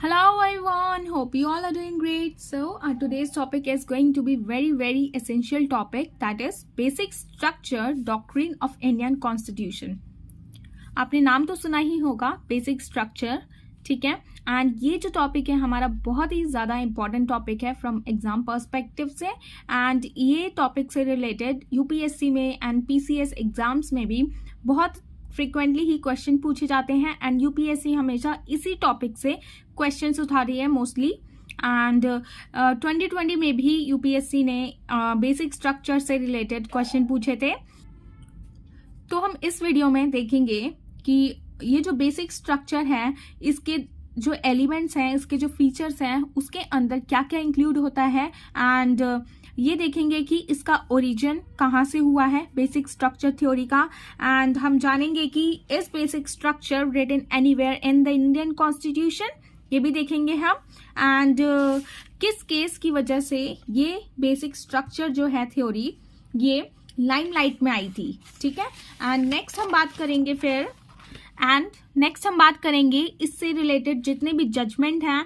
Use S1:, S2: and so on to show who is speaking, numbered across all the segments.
S1: Hello everyone, hope you all are doing great. So today's topic is going to be very essential topic, that is basic structure doctrine of Indian Constitution. आपने नाम तो सुना ही होगा basic structure, ठीक है। And ये जो topic है हमारा बहुत ही ज़्यादा इंपॉर्टेंट टॉपिक है फ्रॉम एग्जाम पर्सपेक्टिव से। एंड ये टॉपिक से रिलेटेड यूपीएससी में एंड पीसीएस एग्जाम्स में भी बहुत फ्रिक्वेंटली ही क्वेश्चन पूछे जाते हैं एंड यूपीएससी हमेशा इसी टॉपिक से क्वेश्चंस उठा रही है मोस्टली। एंड 2020 में भी यूपीएससी ने बेसिक स्ट्रक्चर से रिलेटेड क्वेश्चन पूछे थे। तो हम इस वीडियो में देखेंगे कि ये जो बेसिक स्ट्रक्चर है इसके जो एलिमेंट्स हैं, इसके जो फीचर्स हैं, उसके अंदर क्या क्या इंक्लूड होता है। एंड ये देखेंगे कि इसका ओरिजिन कहाँ से हुआ है बेसिक स्ट्रक्चर थ्योरी का। एंड हम जानेंगे कि इस basic structure written anywhere in the Indian constitution, ये भी देखेंगे हम। एंड किस केस की वजह से ये बेसिक स्ट्रक्चर जो है थ्योरी ये लाइमलाइट में आई थी, ठीक है। एंड नेक्स्ट हम बात करेंगे इससे रिलेटेड जितने भी जजमेंट हैं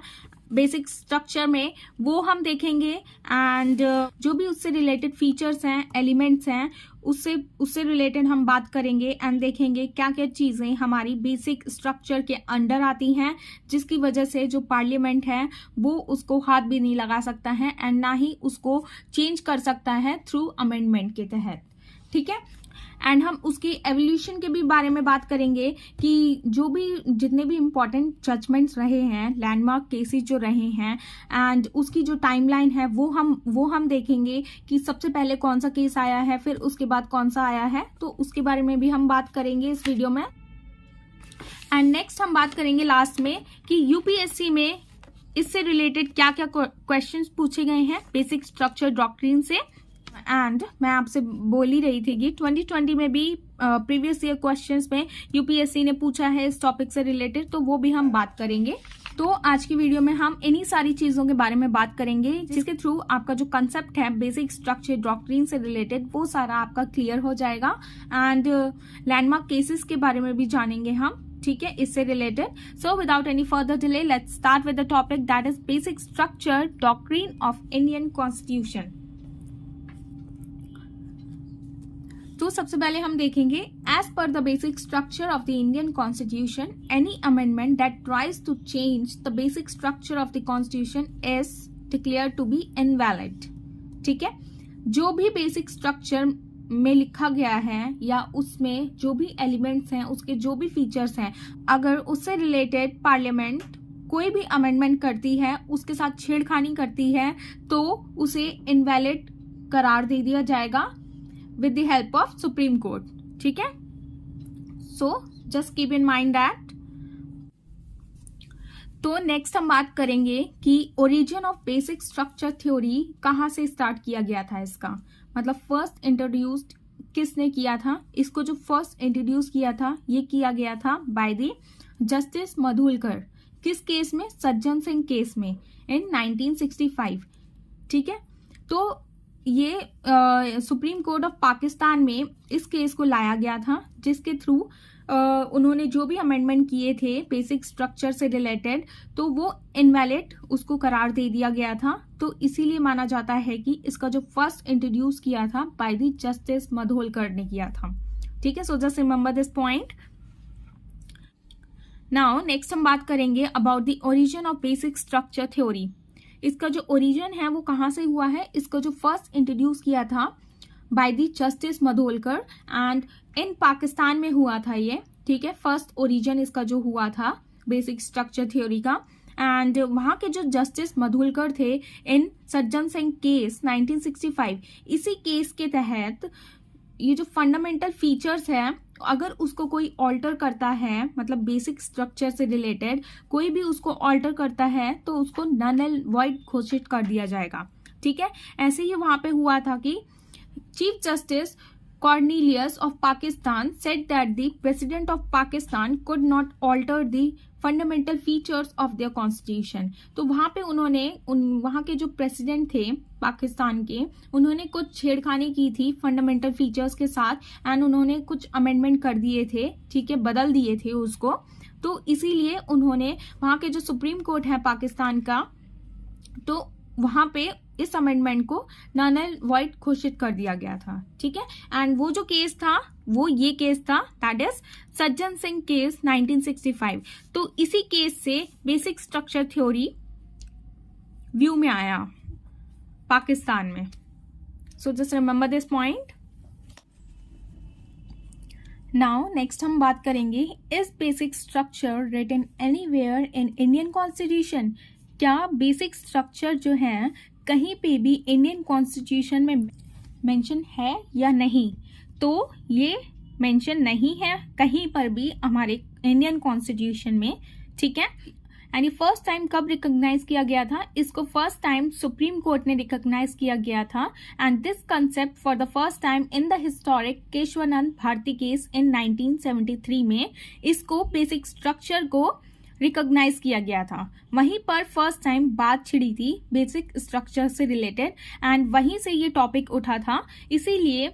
S1: बेसिक स्ट्रक्चर में वो हम देखेंगे। एंड जो भी उससे रिलेटेड फीचर्स हैं, एलिमेंट्स हैं, उससे रिलेटेड हम बात करेंगे एंड देखेंगे क्या क्या चीज़ें हमारी बेसिक स्ट्रक्चर के अंडर आती हैं, जिसकी वजह से जो पार्लियामेंट है वो उसको हाथ भी नहीं लगा सकता है एंड ना ही उसको चेंज कर सकता है थ्रू अमेंडमेंट के तहत, ठीक है। एंड हम उसकी एवोल्यूशन के भी बारे में बात करेंगे कि जो भी जितने भी इम्पोर्टेंट जजमेंट्स रहे हैं, लैंडमार्क केसेस जो रहे हैं एंड उसकी जो टाइमलाइन है वो हम देखेंगे कि सबसे पहले कौन सा केस आया है, फिर उसके बाद कौन सा आया है, तो उसके बारे में भी हम बात करेंगे इस वीडियो में। एंड नेक्स्ट हम बात करेंगे लास्ट में कि यूपीएससी में इससे रिलेटेड क्या क्या क्वेश्चंस पूछे गए हैं बेसिक स्ट्रक्चर डॉक्ट्रिन से। एंड मैं आपसे बोल ही रही थी कि 2020 में भी प्रीवियस ईयर क्वेश्चंस में यूपीएससी ने पूछा है इस टॉपिक से रिलेटेड, तो वो भी हम बात करेंगे। तो आज की वीडियो में हम इन्हीं सारी चीजों के बारे में बात करेंगे जिसके थ्रू आपका जो कंसेप्ट है बेसिक स्ट्रक्चर डॉक्ट्रिन से रिलेटेड वो सारा आपका क्लियर हो जाएगा। एंड लैंडमार्क केसेस के बारे में भी जानेंगे हम, ठीक है, इससे related. So without any further delay let's start with the topic that is basic structure doctrine of Indian constitution. तो सबसे पहले हम देखेंगे as per the basic structure of the Indian constitution any amendment that tries to change the basic structure of the constitution is declare to be invalid, ठीक है। जो भी basic structure में लिखा गया है या उसमें जो भी एलिमेंट्स हैं, उसके जो भी फीचर्स हैं, अगर उससे रिलेटेड पार्लियामेंट कोई भी अमेंडमेंट करती है, उसके साथ छेड़खानी करती है, तो उसे इनवैलिड करार दे दिया जाएगा with the help of Supreme Court, ठीक है। So just keep in mind that। तो नेक्स्ट हम बात करेंगे कि origin of basic structure theory कहाँ से स्टार्ट किया गया था इसका, मतलब फर्स्ट इंट्रोड्यूस्ड किसने किया था। इसको जो फर्स्ट इंट्रोड्यूस किया था ये किया गया था बाय द जस्टिस मधुलकर। किस केस में? सज्जन सिंह केस में इन 1965, ठीक है। तो ये सुप्रीम कोर्ट ऑफ पाकिस्तान में इस केस को लाया गया था जिसके थ्रू उन्होंने जो भी अमेंडमेंट किए थे बेसिक स्ट्रक्चर से रिलेटेड तो वो इनवैलिड उसको करार दे दिया गया था। तो इसीलिए माना जाता है कि इसका जो फर्स्ट इंट्रोड्यूस किया था बाय द जस्टिस मधोलकर ने किया था, ठीक है। सो just remember this point. Now next हम बात करेंगे about the origin of basic structure theory. इसका जो ओरिजिन है वो कहाँ से हुआ है। इसको जो फर्स्ट इंट्रोड्यूस किया था by the justice Madholkar and in Pakistan में हुआ था ये, ठीक है। फर्स्ट ओरिजिन इसका जो हुआ था बेसिक स्ट्रक्चर थ्योरी का। एंड वहाँ के जो जस्टिस मधोलकर थे इन सज्जन सिंह केस 1965, इसी केस के तहत ये जो फंडामेंटल फीचर्स है अगर उसको कोई ऑल्टर करता है, मतलब बेसिक स्ट्रक्चर से रिलेटेड कोई भी उसको ऑल्टर करता है तो उसको नल एंड वॉइड घोषित कर दिया जाएगा, ठीक है। ऐसे ही वहां पे हुआ था कि chief justice Cornelius of Pakistan said that the President of Pakistan could not alter the fundamental features of their constitution। तो वहाँ पे उन्होंने वहाँ के जो प्रेसिडेंट थे पाकिस्तान के, उन्होंने कुछ छेड़खानी की थी फंडामेंटल फीचर्स के साथ एंड उन्होंने कुछ अमेंडमेंट कर दिए थे, ठीक है, बदल दिए थे उसको तो इसीलिए उन्होंने वहां के जो सुप्रीम कोर्ट है पाकिस्तान का, तो वहां पे इस अमेंडमेंट को नल एंड वॉइड घोषित कर दिया गया था। ठीक है, एंड वो जो केस था वो ये केस था, that is Sajjan Singh case 1965। तो इसी केस से बेसिक स्ट्रक्चर थ्योरी व्यू में आया पाकिस्तान में। So just remember this point. Now next हम बात करेंगे, is basic structure written anywhere in Indian constitution? क्या बेसिक स्ट्रक्चर जो है कहीं पे भी इंडियन कॉन्स्टिट्यूशन में मेंशन है या नहीं? तो ये मेंशन नहीं है कहीं पर भी हमारे इंडियन कॉन्स्टिट्यूशन में। ठीक है, एंड ये फर्स्ट टाइम कब रिकॉग्नाइज किया गया था? इसको फर्स्ट टाइम सुप्रीम कोर्ट ने रिकॉग्नाइज किया गया था, and this concept for the first time in the historic Kesavananda Bharati case in 1973 में इसको बेसिक स्ट्रक्चर को रिकॉग्नाइज किया गया था। वहीं पर फर्स्ट टाइम बात छिड़ी थी बेसिक स्ट्रक्चर से रिलेटेड, एंड वहीं से ये टॉपिक उठा था, इसीलिए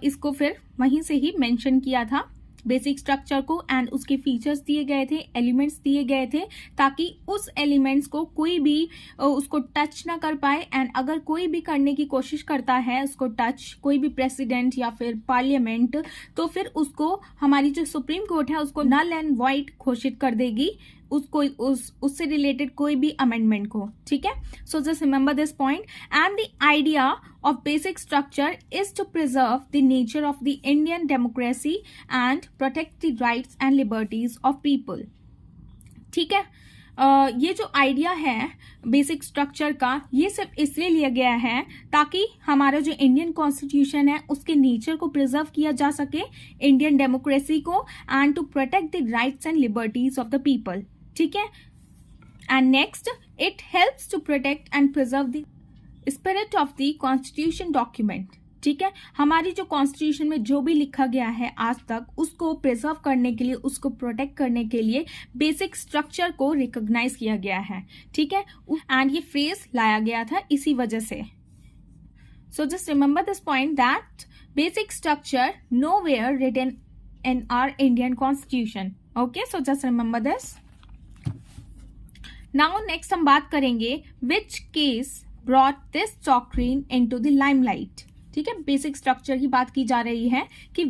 S1: इसको फिर वहीं से ही मेंशन किया था बेसिक स्ट्रक्चर को, एंड उसके फीचर्स दिए गए थे, एलिमेंट्स दिए गए थे, ताकि उस एलिमेंट्स को कोई भी उसको टच ना कर पाए, एंड अगर कोई भी करने की कोशिश करता है उसको टच, कोई भी प्रेसिडेंट या फिर पार्लियामेंट, तो फिर उसको हमारी जो सुप्रीम कोर्ट है उसको नल एंड वॉइड घोषित कर देगी उसको उससे रिलेटेड कोई भी अमेंडमेंट को। ठीक है, सो just remember this point. And the idea of basic structure is to preserve the nature of the Indian democracy and protect the rights and liberties of people. ठीक है, ये जो आइडिया है बेसिक स्ट्रक्चर का, ये सिर्फ इसलिए लिया गया है ताकि हमारा जो इंडियन कॉन्स्टिट्यूशन है उसके नेचर को प्रिजर्व किया जा सके, इंडियन डेमोक्रेसी को, and to protect the rights and liberties of the people. ठीक है, and next, it helps to protect and preserve the spirit of the constitution document. ठीक है, हमारी जो कॉन्स्टिट्यूशन में जो भी लिखा गया है आज तक, उसको प्रिजर्व करने के लिए, उसको प्रोटेक्ट करने के लिए बेसिक स्ट्रक्चर को रिकॉग्नाइज किया गया है। ठीक है, एंड ये फ्रेज लाया गया था इसी वजह से। So just remember this point that basic structure nowhere written in our Indian constitution. Okay, so just remember this. Now next हम बात करेंगे which case brought this doctrine into the limelight। ठीक है, बेसिक स्ट्रक्चर की बात की जा रही है कि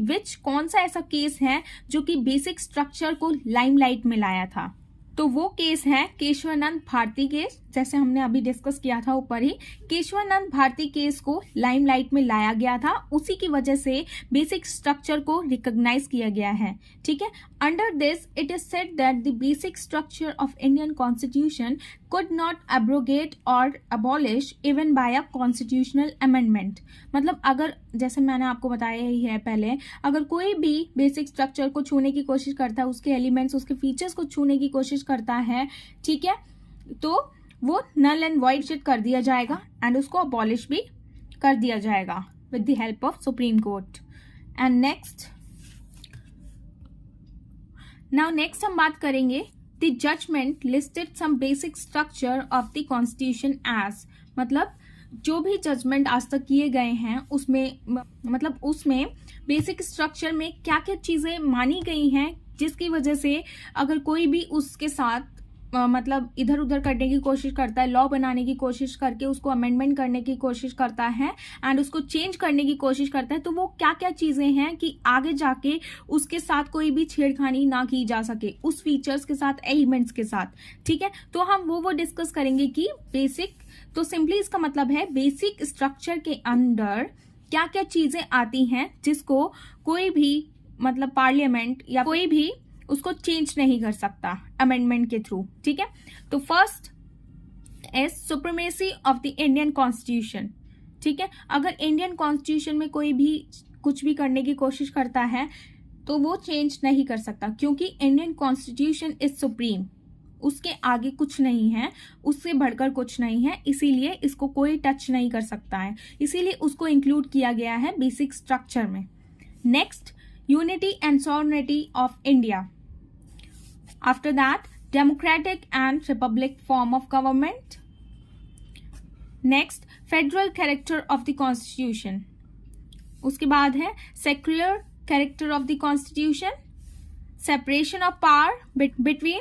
S1: कौन सा ऐसा केस है जो कि बेसिक स्ट्रक्चर को लाइमलाइट में लाया था। तो वो केस है केशवानंद भारती केस, जैसे हमने अभी डिस्कस किया था ऊपर ही। केशवानंद भारती केस को लाइमलाइट में लाया गया था, उसी की वजह से बेसिक स्ट्रक्चर को रिकॉग्नाइज किया गया है। ठीक है, under this it is said that the basic structure of Indian constitution could not abrogate or abolish even by a constitutional amendment। मतलब अगर, जैसे मैंने आपको बताया ही है पहले, अगर कोई भी बेसिक स्ट्रक्चर को छूने की कोशिश करता है, उसके एलिमेंट्स, उसके फीचर्स को छूने की कोशिश करता है, ठीक है, तो वो नल एंड वॉइड कर दिया जाएगा, एंड उसको अबॉलिश भी कर दिया जाएगा with the help of supreme court. And next हम बात करेंगे The judgment listed some basic structure of the constitution as, मतलब जो भी जजमेंट आज तक किए गए हैं उसमें बेसिक स्ट्रक्चर में क्या क्या चीजें मानी गई हैं, जिसकी वजह से अगर कोई भी उसके साथ इधर उधर करने की कोशिश करता है, लॉ बनाने की कोशिश करके उसको अमेंडमेंट करने की कोशिश करता है, एंड उसको चेंज करने की कोशिश करता है, तो वो क्या क्या चीजें हैं कि आगे जाके उसके साथ कोई भी छेड़खानी ना की जा सके, उस फीचर्स के साथ, एलिमेंट्स के साथ। ठीक है, तो हम वो डिस्कस करेंगे कि बेसिक, तो सिंपली इसका मतलब है बेसिक स्ट्रक्चर के अंदर क्या क्या चीजें आती हैं जिसको कोई भी पार्लियामेंट या कोई भी उसको चेंज नहीं कर सकता अमेंडमेंट के थ्रू। ठीक है, तो first is supremacy of the Indian constitution. ठीक है, अगर इंडियन कॉन्स्टिट्यूशन में कोई भी कुछ भी करने की कोशिश करता है तो वो चेंज नहीं कर सकता, क्योंकि इंडियन कॉन्स्टिट्यूशन इज सुप्रीम, उसके आगे कुछ नहीं है, उससे बढ़कर कुछ नहीं है, इसीलिए इसको कोई टच नहीं कर सकता है, इसीलिए उसको इंक्लूड किया गया है बेसिक स्ट्रक्चर में। Next, unity and sovereignty of India. After that, democratic and republic form of government. Next, federal character of the constitution. उसके बाद है secular character of the constitution. separation of power between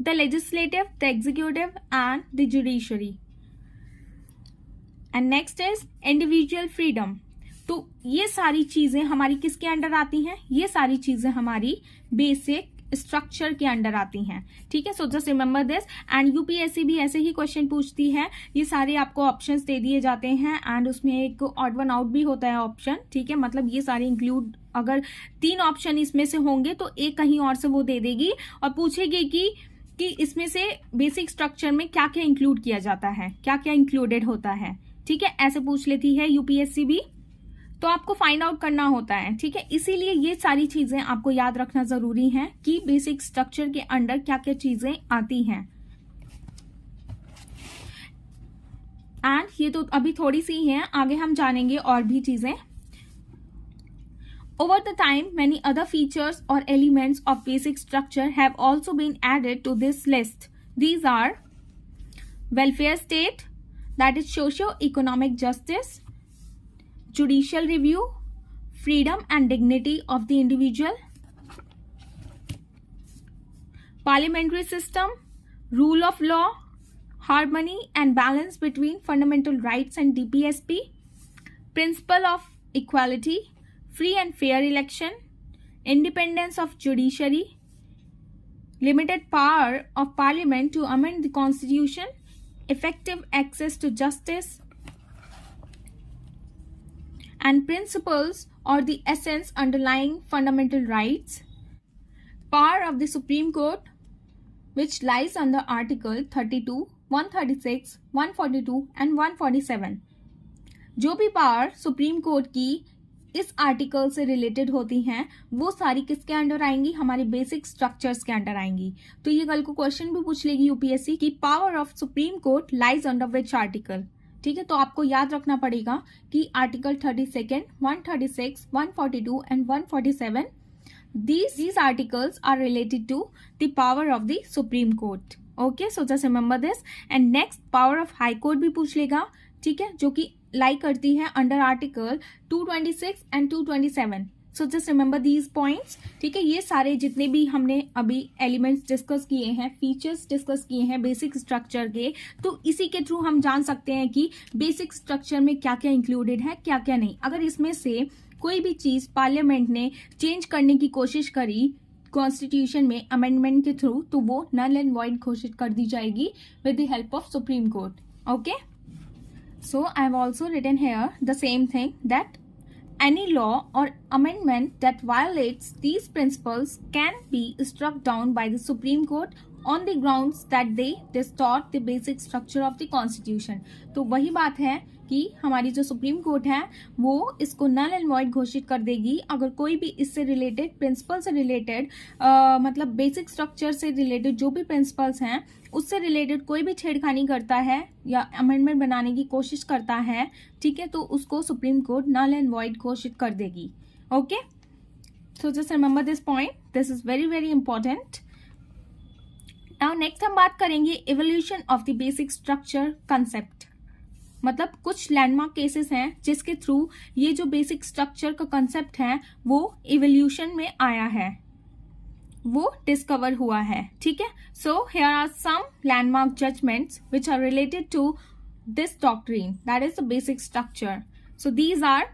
S1: the legislative, the executive and the judiciary. And next is individual freedom. तो ये सारी चीजें हमारी किसके under आती हैं? ये सारी चीजें हमारी बेसिक स्ट्रक्चर के अंडर आती हैं, ठीक है. सो just remember this. And UPSC भी ऐसे ही क्वेश्चन पूछती है. ये सारे आपको ऑप्शंस दे दिए जाते हैं एंड उसमें एक ऑड वन आउट भी होता है ऑप्शन, ठीक है. मतलब ये सारे इंक्लूड, अगर 3 ऑप्शन इसमें से होंगे तो एक कहीं और से वो दे देगी और पूछेगी कि इसमें से बेसिक स्ट्रक्चर में क्या क्या इंक्लूड किया जाता है, क्या क्या इंक्लूडेड होता है, ठीक है. ऐसे पूछ लेती है यूपीएससी भी. तो आपको फाइंड आउट करना होता है, ठीक है. इसीलिए ये सारी चीजें आपको याद रखना जरूरी है कि बेसिक स्ट्रक्चर के अंडर क्या क्या चीजें आती हैं. एंड ये तो अभी थोड़ी सी हैं, आगे हम जानेंगे और भी चीजें. Over the time, many other features or elements of basic structure have also been added to this list. These are welfare state, that is socio-economic justice, judicial review, freedom and dignity of the individual, parliamentary system, rule of law, harmony and balance between fundamental rights and DPSP, principle of equality, free and fair election, independence of judiciary, limited power of parliament to amend the constitution, effective access to justice, and principles or the essence underlying fundamental rights, power of the Supreme Court, which lies under Article 32, 136, 142 and 147. जो भी power supreme court की इस article से related होती हैं वो सारी किसके अंडर आएंगी? हमारे बेसिक स्ट्रक्चर्स के अंडर आएंगी. तो ये कल को क्वेश्चन भी पूछ लेगी यूपीएससी की power of supreme court lies under which article, ठीक है. तो आपको याद रखना पड़ेगा कि article 32, 136, 142 and 147 these articles are related to the power of the Supreme Court. Okay, so just remember this. And next, power of High Court भी पूछ लेगा, ठीक है, जो कि लाई करती है under article 226 and 227. So just remember these points, ठीक है. ये सारे जितने भी हमने अभी एलिमेंट्स डिस्कस किए हैं, फीचर्स डिस्कस किए हैं बेसिक स्ट्रक्चर के, तो इसी के थ्रू हम जान सकते हैं कि बेसिक स्ट्रक्चर में क्या क्या इंक्लूडेड है, क्या क्या नहीं. अगर इसमें से कोई भी चीज पार्लियामेंट ने चेंज करने की कोशिश करी कॉन्स्टिट्यूशन में अमेंडमेंट के थ्रू, तो वो नल एंड वॉइड घोषित कर दी जाएगी with the help of supreme court. Okay, so I have also written here the same thing, that any law or amendment that violates these principles can be struck down by the Supreme Court on the grounds that they distort the basic structure of the Constitution. तो वही बात है कि हमारी जो supreme court है वो इसको नल एंड वॉइड घोषित कर देगी अगर कोई भी इससे रिलेटेड, प्रिंसिपल से रिलेटेड, मतलब बेसिक स्ट्रक्चर से रिलेटेड जो भी प्रिंसिपल्स हैं उससे रिलेटेड कोई भी छेड़खानी करता है या अमेंडमेंट बनाने की कोशिश करता है, ठीक है, तो उसको supreme court null and void घोषित कर देगी. Okay, so just remember this point, this is very very important. Now next हम बात करेंगे evolution of the basic structure concept. मतलब कुछ लैंडमार्क केसेस हैं जिसके थ्रू ये जो बेसिक स्ट्रक्चर का कंसेप्ट है वो इवोल्यूशन में आया है, वो डिस्कवर हुआ है, ठीक है. So here are some landmark judgements which are related to this doctrine, that is the basic structure. So these are,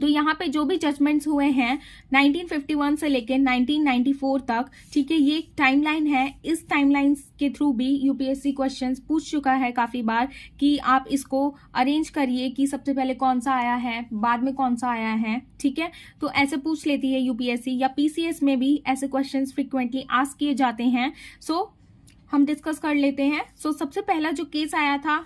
S1: तो यहाँ पे जो भी जजमेंट्स हुए हैं 1951 से लेकर 1994 तक, ठीक है, ये टाइमलाइन है. इस टाइमलाइन के थ्रू भी यूपीएससी क्वेश्चंस पूछ चुका है काफी बार कि आप इसको अरेंज करिए कि सबसे पहले कौन सा आया है, बाद में कौन सा आया है, ठीक है. तो ऐसे पूछ लेती है यूपीएससी, या पीसीएस में भी ऐसे क्वेश्चंस फ्रिक्वेंटली आस्क किए जाते हैं. सो हम डिस्कस कर लेते हैं. सो सबसे पहला जो केस आया था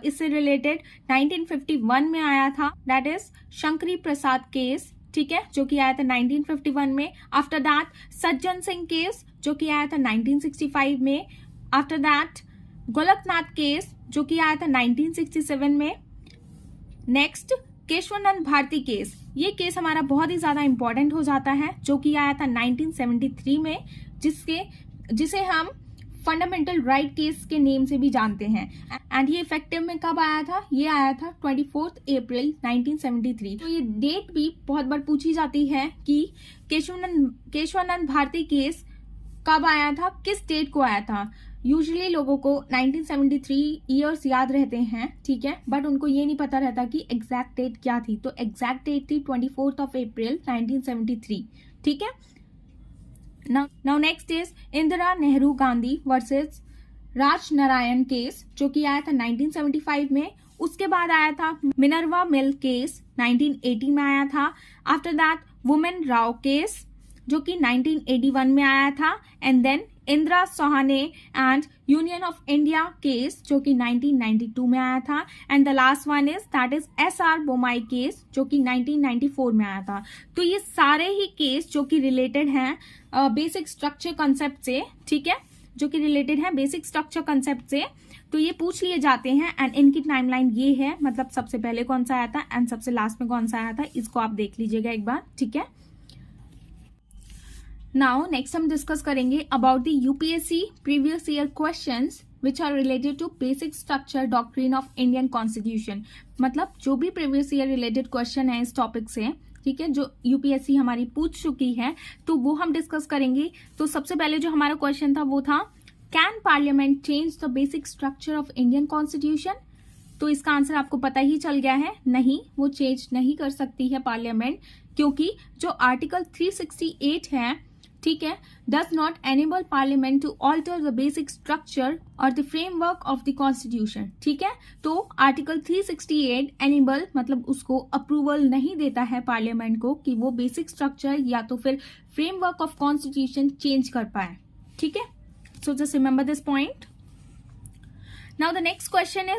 S1: इससे रिलेटेड 1951 में आया था, that is Shankari Prasad case, ठीक है, जो कि आया था 1951 में. After that Sajjan Singh case जो कि आया था 1965 में. आफ्टर दैट गोलकनाथ केस जो कि आया था 1967 में. नेक्स्ट केशवानंद भारती केस, ये केस हमारा बहुत ही ज्यादा इंपॉर्टेंट हो जाता है, जो कि आया था 1973 में, जिसे हम फंडामेंटल राइट केस के नेम से भी जानते हैं। एंड ये इफेक्टिव में कब आया था? ये आया था 24 अप्रैल 1973। तो ये डेट भी बहुत बार पूछी जाती है कि केशवानंद भारती केस कब आया था, किस डेट को आया था। यूजुअली लोगों को 1973 ईयर्स याद रहते हैं, ठीक है, बट उनको ये नहीं पता रहता कि एग्जैक्ट डेट क्या थी। तो एग्जैक्ट डेट थी 24 अप्रैल 1973, ठीक है। Now next is Indira Nehru Gandhi versus Raj Narayan case, जो कि आया था 1975 में। उसके बाद आया था मिनर्वा मिल केस, 1980 में आया था। After that Waman Rao case, जो कि 1981 में आया था। And then Indira Sawhney and union of India case, जो कि 1992 में आया था। And the last one is that is SR Bommai case, जो कि 1994 में आया था। तो ये सारे ही केस जो कि रिलेटेड हैं बेसिक स्ट्रक्चर कंसेप्ट से, ठीक है, जो कि रिलेटेड है बेसिक स्ट्रक्चर कंसेप्ट से, तो ये पूछ लिए जाते हैं। एंड इनकी टाइमलाइन ये है, मतलब सबसे पहले कौन सा आया था एंड सबसे लास्ट में कौन सा आया था, इसको आप देख लीजिएगा एक बार, ठीक है। नाउ नेक्स्ट हम डिस्कस करेंगे about the UPSC previous year questions which are related to basic structure doctrine of Indian constitution. मतलब जो भी प्रीवियस ईयर रिलेटेड क्वेश्चन है इस टॉपिक से, ठीक है, जो यूपीएससी हमारी पूछ चुकी है, तो वो हम डिस्कस करेंगे। तो सबसे पहले जो हमारा क्वेश्चन था वो था, can parliament change the basic structure of Indian constitution? तो इसका आंसर आपको पता ही चल गया है, नहीं, वो चेंज नहीं कर सकती है पार्लियामेंट, क्योंकि जो आर्टिकल 368 है, ठीक है, does not enable parliament to alter the basic structure और the framework of the constitution, ठीक है। तो आर्टिकल 368 एनेबल मतलब उसको अप्रूवल नहीं देता है पार्लियामेंट को कि वो बेसिक स्ट्रक्चर या तो फिर फ्रेमवर्क ऑफ कॉन्स्टिट्यूशन चेंज कर पाए, ठीक है। सो just remember this point. Now the next question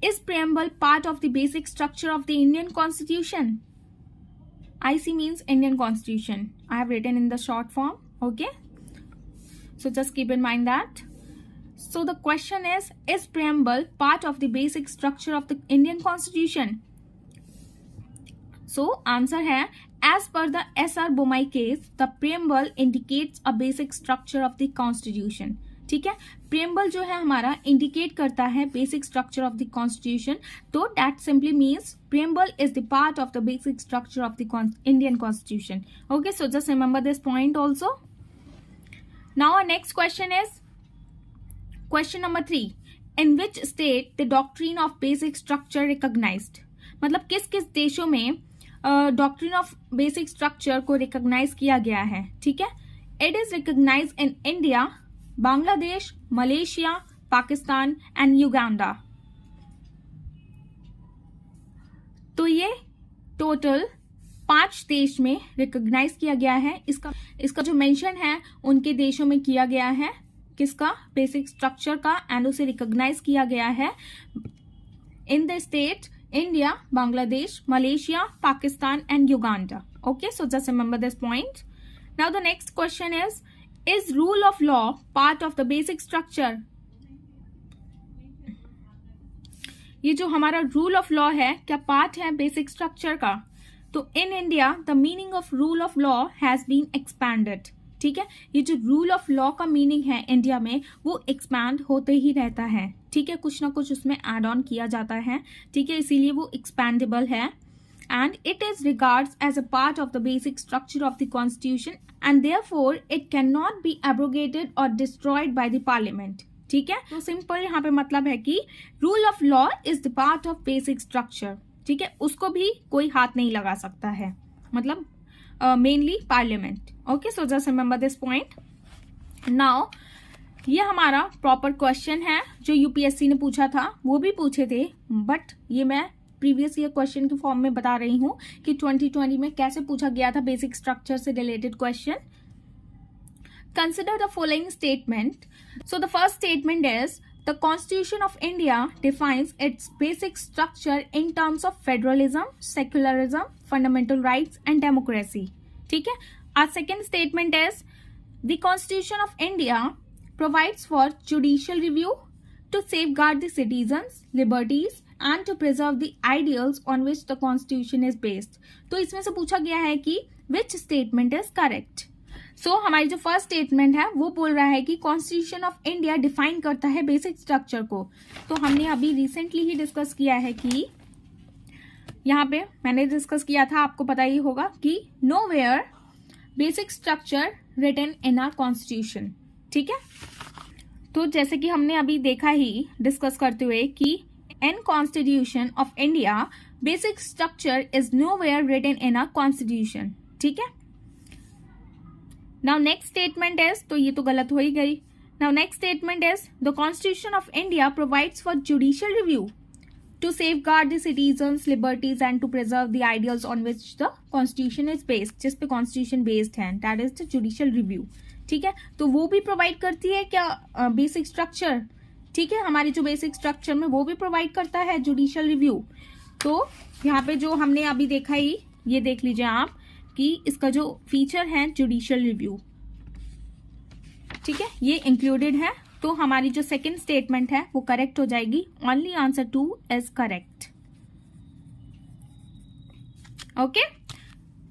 S1: is preamble part of the basic structure of the Indian constitution? IC means Indian Constitution. I have written in the short form. Okay, so just keep in mind that. So the question is preamble part of the basic structure of the Indian Constitution? So answer है, as per the SR Bomai case, the preamble indicates a basic structure of the Constitution. ठीक है, preamble जो है हमारा indicate करता है basic structure of the Constitution. तो that simply means preamble is the part of the basic structure of the Indian Constitution. Okay, so just remember this point also. Now our next question is question number 3. In which state the doctrine of basic structure recognized? मतलब किस किस देशों में doctrine of basic structure को recognise किया गया है, ठीक है। It is recognise in India, Bangladesh, Malaysia, Pakistan and Uganda. तो ये टोटल 5 देश में रिकॉग्नाइज किया गया है। इसका जो मेंशन है उनके देशों में किया गया है, किसका, बेसिक स्ट्रक्चर का, एंड उसे रिकॉग्नाइज किया गया है in the state India, Bangladesh, Malaysia, Pakistan and Uganda. Okay, so just remember this point. Now the next question is rule of law part of the basic structure? ये जो हमारा रूल ऑफ लॉ है, क्या part है basic structure का? तो in India the meaning of rule of law has been expanded, ठीक है। ये जो रूल ऑफ लॉ का मीनिंग है इंडिया में वो एक्सपैंड होते ही रहता है, ठीक है, कुछ ना कुछ उसमें एड ऑन किया जाता है, ठीक है, इसीलिए वो एक्सपैंडेबल है। And it is regards as a part of the basic structure of the constitution and therefore it can not be abrogated और डिस्ट्रॉयड बाय द पार्लियामेंट, ठीक है। तो सिंपल यहाँ पे मतलब है कि rule of law is the part of basic structure, ठीक है, उसको भी कोई हाथ नहीं लगा सकता है, मतलब mainly parliament. Okay, so just remember this point. Now ये हमारा प्रॉपर क्वेश्चन है जो यूपीएससी ने पूछा था, वो भी पूछे थे, बट ये मैं प्रीवियस ईयर क्वेश्चन के फॉर्म में बता रही हूँ कि 2020 में कैसे पूछा गया था बेसिक स्ट्रक्चर से related question. Consider the following statement. So the first statement is the Constitution of India defines its basic structure in terms of federalism, secularism, fundamental rights and democracy. ठीक है। Our second statement is the Constitution of India provides for judicial review to safeguard the citizens' liberties and to preserve the ideals on which the Constitution is based. तो इसमें से पूछा गया है कि which statement is correct. सो हमारी जो first statement है वो बोल रहा है कि कॉन्स्टिट्यूशन ऑफ इंडिया डिफाइन करता है बेसिक स्ट्रक्चर को। तो हमने अभी रिसेंटली ही डिस्कस किया है कि यहाँ पे मैंने डिस्कस किया था, आपको पता ही होगा कि nowhere basic structure written in our constitution. ठीक है, तो जैसे कि हमने अभी देखा ही डिस्कस करते हुए कि in constitution of India basic structure is nowhere written in our constitution. ठीक है, नाउ नेक्स्ट स्टेटमेंट इज, तो ये तो गलत हो ही गई। Now next statement is the constitution of India provides for judicial review to safeguard the citizens' liberties and to preserve the ideals on which the constitution is based, जिस पे constitution based है, that is the judicial review। ठीक है, तो वो भी provide करती है क्या बेसिक स्ट्रक्चर। ठीक है, हमारी जो बेसिक स्ट्रक्चर में वो भी प्रोवाइड करता है जुडिशियल रिव्यू। तो यहाँ पे जो हमने अभी देखा ही, ये देख लीजिए आप कि इसका जो फीचर है जुडिशियल रिव्यू, ठीक है, ये इंक्लूडेड है। तो हमारी जो सेकंड स्टेटमेंट है वो करेक्ट हो जाएगी। Only answer 2 is correct. Okay,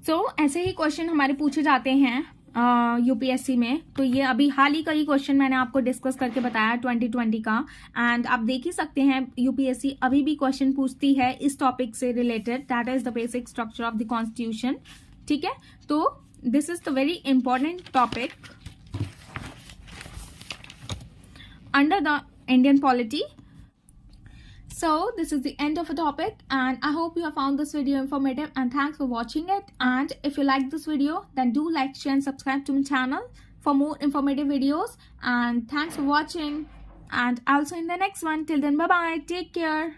S1: so ऐसे ही क्वेश्चन हमारे पूछे जाते हैं यूपीएससी में। तो ये अभी हाल ही का ही क्वेश्चन मैंने आपको डिस्कस करके बताया 2020 का, एंड आप देख ही सकते हैं यूपीएससी अभी भी क्वेश्चन पूछती है इस टॉपिक से related, that is the basic structure of the constitution. ठीक है, तो this is the very important topic under the Indian polity. So this is the end of the topic, and I hope you have found this video informative, and thanks for watching it. And if you like this video, then do like, share and subscribe to my channel for more informative videos. And thanks for watching, and also in the next one. Till then, bye bye, take care.